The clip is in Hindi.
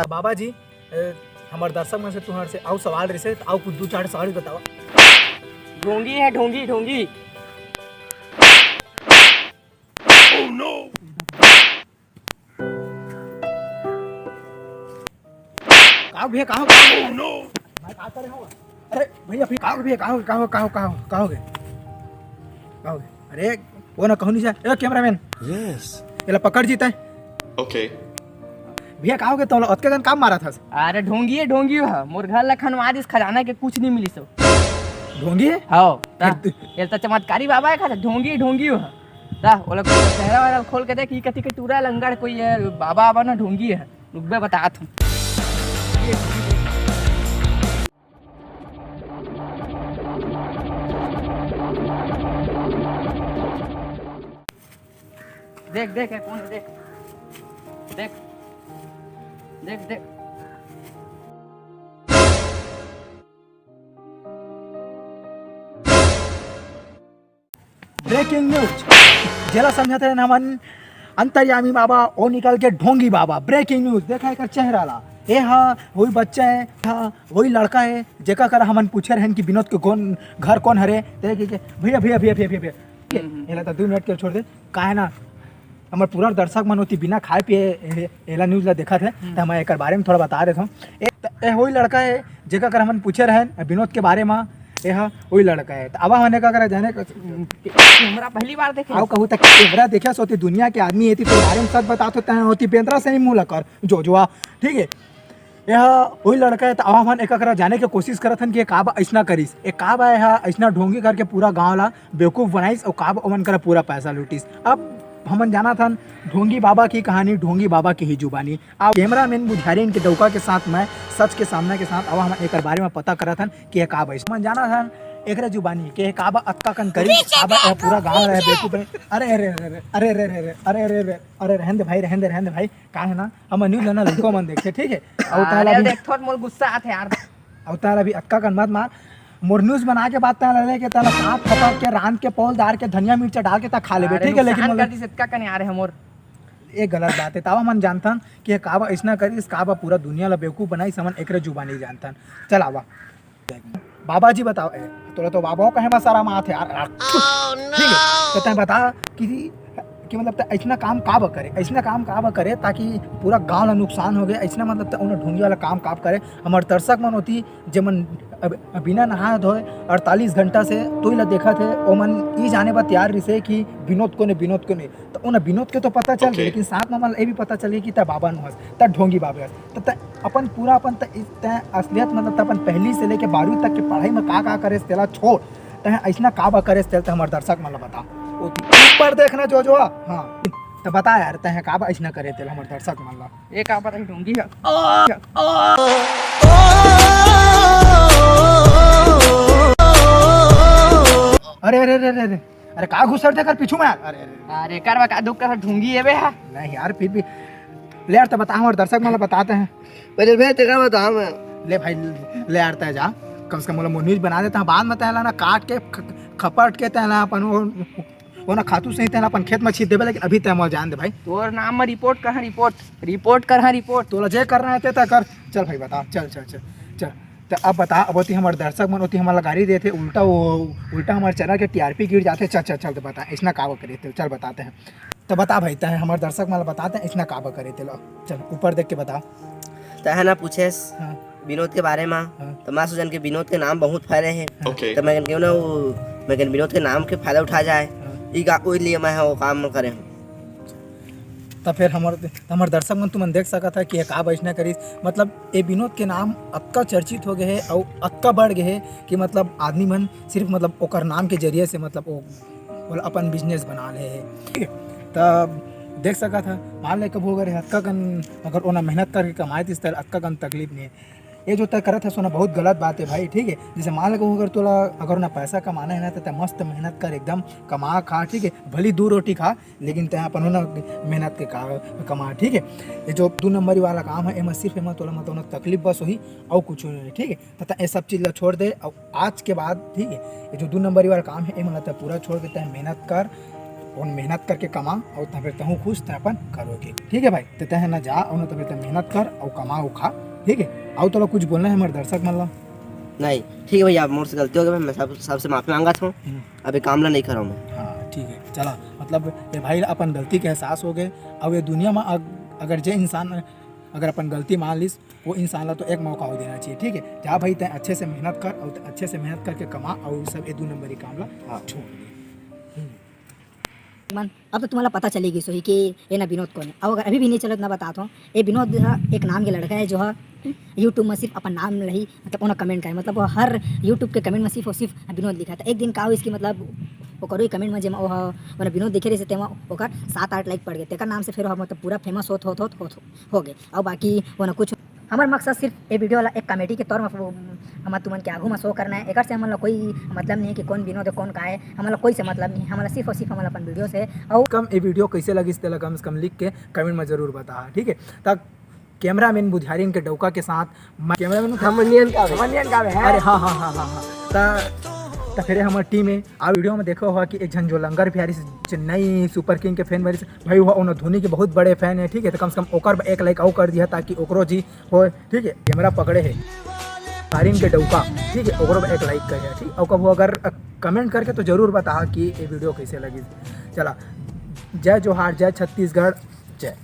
बाबा जी हमारे दर्शक में से तुम्हारे से आओ सवाल रहे तो आओ कुछ दो चार सवाल बताओ। ढोंगी है ढोंगी ढोंगी। कहाँ भैया कहाँ मैं कहाँ करे हूँ। अरे भैया फिर कहाँ भैया कहाँ गए अरे वो ना कहूँ नहीं जाए कैमरामैन Yes. ये पकड़ जीता है Okay. भैया कहाँ गए तो अतके दिन काम मारा था अरे ढोंगी है ढोंगी है मोर घर लखनवा इस खजाना के कुछ नहीं मिली सो। ढोंगी है हाँ ये तो चमत्कारी बाबा है खा ढोंगी ढोंगी है ता वो लोग चेहरा वाला खोल के देख कति के टूरा लंगड़ कोई है बाबा बाबा ना ढोंगी है रुकबे बतात हूँ। देख देख है कौन है देख देख देख देख ब्रेकिंग न्यूज जिला समझाते हैं नामन अंतर्यामी बाबा ओ निकल के ढोंगी बाबा। ब्रेकिंग न्यूज देखा कर चेहरा ला ए हाँ वही बच्चा है हाँ वही लड़का है जेका कर हमन पूछे रहन कि विनोद के कौन घर कौन हरे देख भैया भैया भैया भैया भैया एला तो 2 मिनट के छोड़ दे का है ना हमारे पूरा दर्शक मन होती बिना खाए पिए एला न्यूज ला देखा थे तो मैं एक बारे में थोड़ा बता देता हूँ। एक वही लड़का है जेका कर हमन पूछे रहन विनोद के बारे में यह वही लड़का है तो अब हमने का करे जाने कैमरा पहली बार देखे आओ कहूँ तक कैमरा देखा सोती दुनिया के आदमी थी तो बारे में सच बता तो होती पेंद्रा से ही मुँह लकर जो ठीक है यह वही लड़का है तो अब हम एक जाने की कोशिश करत हन कि काबा ऐसा करीस एक काबा है ऐसा ढोंगी करके पूरा गाँव ला बेवकूफ़ बनाईस और काबा ओमन कर पूरा पैसा लूटीस। अब हमन जाना था ढोंगी बाबा की कहानी ढोंगी बाबा की ही जुबानी। अब कैमरा मैन बुझारी इनके डौका के साथ मैं सच के सामने के साथ अब हम एक बारे में पता करा था कि काबा हमन जाना था एक जुबानी के काबा अक्का कन करी काबा पूरा गांव रहे बेवकूफ। अरे अरे अरे अरे अरे अरे अरे अरे अरे अरे रहन दे भाई का है ना हम न्यूज लेना लड़को मन देखे ठीक है और ताला भी थोड़ा मोर गुस्सा आते यार और ताला भी अक्का कन मत मार मोर न्यूज बना के बात ताला ले के ताला काट फटा के रान के पौल दार के धनिया मिर्चा डाल के ता खा लेबे ठीक है लेकिन कर दी सटका कन यार है मोर ये गलत बात है। तावा मन जानथन कि काबा ऐसा करी इस काबा पूरा दुनिया ला बेवकूफ बनाई समन एकरे जुबानी जानथन। चल आवा बाबा जी बताओ तोरा तो बाबा कहे बस सारा माथ यार ठीक है तो तय बता कि मतलब ऐसा काम काब करे ऐसा काम काब करे ताकि पूरा गांव ला नुकसान हो गया ऐसा मतलब उन्हें ढूंढी वाला काम काब करे। हमारे दर्शक मन होती जे मन बिना नहाए धोए 48 घंटा से तो ला देखा थे ओ मन ये जाने पर तैयार रही से कि विनोद को नहीं तो उन्हें विनोद के तो पता चल गया लेकिन साथ में ये भी पता चले कि बाबा नुहस त ढोंगी बाबा हस तो अपन पूरा अपन असलियत मतलब अपन पहली से लेके 12वीं तक के पढ़ाई में का करे तेला छोड़ तय ऐसा काबा करे तेल हमारे दर्शक मन बता ऊपर देखना जो हाँ तो बता यार तय काबा ऐसा करे तेल हमारे दर्शक मन ला एक आप पता ढोंगी है अरे अरे अरे अरे अरे का घुसर दे कर पीछू में यार अरे अरे करवा का दुख कर ढोंगी है बे नहीं यार फिर भी ले यार तो बता हमारे दर्शक मन बताते हैं पहले भैया तेरा बता मैं ले भाई ले यार तय जा कम से कम न्यूज बना देता बाद में तहला ना काट के खपट के तहला अपन वो ना खातू से ही तहला अपन खेत में छीट देवे लेकिन अभी तय मोल जान दे भाई तोर नाम में रिपोर्ट कर रिपोर्ट तो जे कर रहे हैं तय कर चल भाई बता चल चल चल चल तो अब बता अब होती हमारे दर्शक मन होती हमारा गाड़ी देते उल्टा हमारे चैनल के टीआरपी गिर जाते चल चल चल तो बता इतना काबा करे थे चल बताते हैं तो बता भाई तय हमारे दर्शक मन बताते हैं इतना काबा करे थे लो चल ऊपर देख के बता तह ना पूछे हाँ विनोद के बारे में हाँ। तो मैं सोचन के विनोद के नाम बहुत फैले हैं Okay. तो मैं क्यों ना मैं विनोद के नाम के फायदा उठा जाए वही लिए मैं वो काम करे हूँ। तो फिर हमारे दर्शक मन तुमन देख सका था कि काब ऐसा करी मतलब ये विनोद के नाम अक्का चर्चित हो गए है और अक्का बढ़ गए है कि मतलब आदमी मन सिर्फ मतलब ओकर नाम के जरिए से मतलब वो अपन बिजनेस बना ले है ठीक है। तब देख सका था मान ले कब हो गए अक्का कन अगर उन्हें मेहनत करके कमाए थी इस तरह अक्का कन तकलीफ नहीं है ये जो तय करत है सोना बहुत गलत बात है भाई ठीक है। जैसे मान लो अगर तोला अगर उन्हें पैसा कमाना है ना तो मस्त मेहनत कर एकदम कमा खा ठीक है भली 2 रोटी खा लेकिन तय अपन मेहनत के कमा ठीक है। ये जो 2 नंबरी वाला काम है एम सिर्फ एम तोला मतलब तकलीफ बस वही और कुछ नहीं ठीक है। तथा ये सब चीज़ छोड़ दे और आज के बाद ठीक है ये जो 2 नंबरी वाला काम है ये मतलब पूरा छोड़ के तय मेहनत कर और मेहनत करके कमा और तब फिर तहूँ खुश तय अपन करोगे। ठीक है भाई, तो तह ना जा और तब फिर मेहनत कर और कमा और खा। ठीक है, और तो कुछ बोलना है हमारे दर्शक मन ला? नहीं ठीक है भैया, मुझसे गलती हो गई, मैं सबसे माफ़ी मांगा था। अभी कामला नहीं कर रहा हूँ मैं। हाँ ठीक है, चला मतलब ये भाई अपन गलती के एहसास हो गए। अब ये दुनिया में अगर जे इंसान अगर अपन गलती मान लीस, वो इंसान ला तो एक मौका हो देना चाहिए। ठीक है, जा भाई तय अच्छे से मेहनत कर और अच्छे से मेहनत करके कमा और सब ये 2 नंबरी काम ला छोड़ दे। मन अब तो तुम्हाला पता चलेगी सोही कि ये ना विनोद कौन है। अब अगर अभी भी नहीं चलत ना बताता हूँ, ये विनोद एक नाम के लड़का है जो है यूट्यूब में सिर्फ अपन नाम रही मतलब उन्हें कमेंट करे, मतलब वो हर यूट्यूब के कमेंट में सिर्फ और सिर्फ विनोद लिखा था। एक दिन का इसकी मतलब वो करो कमेंट में जेमा वो विनोद दिखे रही से तेमा ओकर 7-8 लाइक पड़ गए, तेकर नाम से फिर मतलब पूरा फेमस हो गए। और बाकी वो ना कुछ हमार मकसद सिर्फ ये वीडियो वाला एक कॉमेडी के तौर में हमारा तुमन के आगू में शो करना है। एक से हमारा कोई मतलब नहीं है कि कौन विनोद है कौन का है, हमारा कोई से मतलब नहीं है, हमारा सिर्फ और सिर्फ हमारा अपन वीडियो से। और कम ये वीडियो कैसे लगी इस कम से कम लिख के कमेंट में जरूर बता। ठीक है, तब कैमरामैन बुधियारिन के डौका के साथ कैमरामैन अरे हाँ तो फिर हमारी टीम है आ वीडियो में देखो हुआ कि एक जन जो लंगर बिहारी से चेन्नई सुपर किंग के फैन भरी से भाई हुआ उन्होंने धोनी के बहुत बड़े फैन है। ठीक है, तो कम से कम ओकर एक लाइक और कर दिया ताकि ओकरो जी हो। ठीक है, कैमरा पकड़े है तारिन के डौका। ठीक है, ओकरो एक लाइक करे। ठीक, और कब अगर कमेंट करके तो जरूर बता कि ये वीडियो कैसे लगी। चला, जय जोहार, जय छत्तीसगढ़, जय।